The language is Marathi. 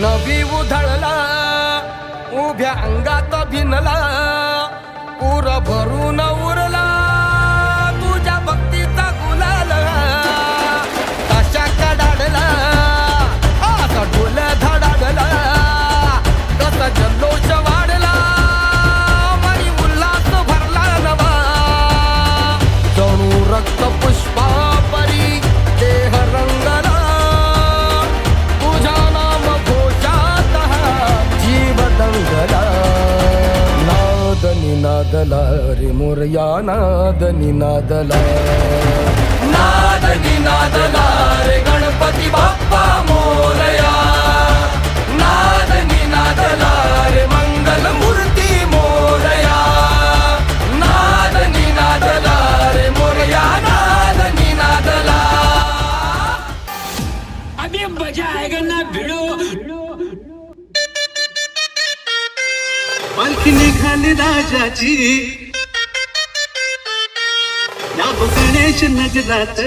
नवी उधळला उभ्या अंगात भिनला पूर भरून उरला तुझ्या भक्तीचा गुलाल तशा कडाडला असा ढोल धडाडला कसा जल्लोष वाढला मनी उल्हास भरला नवा जणू रक्त पुष्पा परी देह रंगला तुझ्या नाम घोषात जीव दंगला नाद निनादला रे मोरया नाद निनादला नाद निनादला रे गणपती बाप्पा मोरया नाद निनादला रे मंगल मूर्ती मोरया नाद निनादला रे मोरया नाद निनादला अभी मजा आएगा ना भिड़ो पालखी निघाली राजाची या गणेश नजरात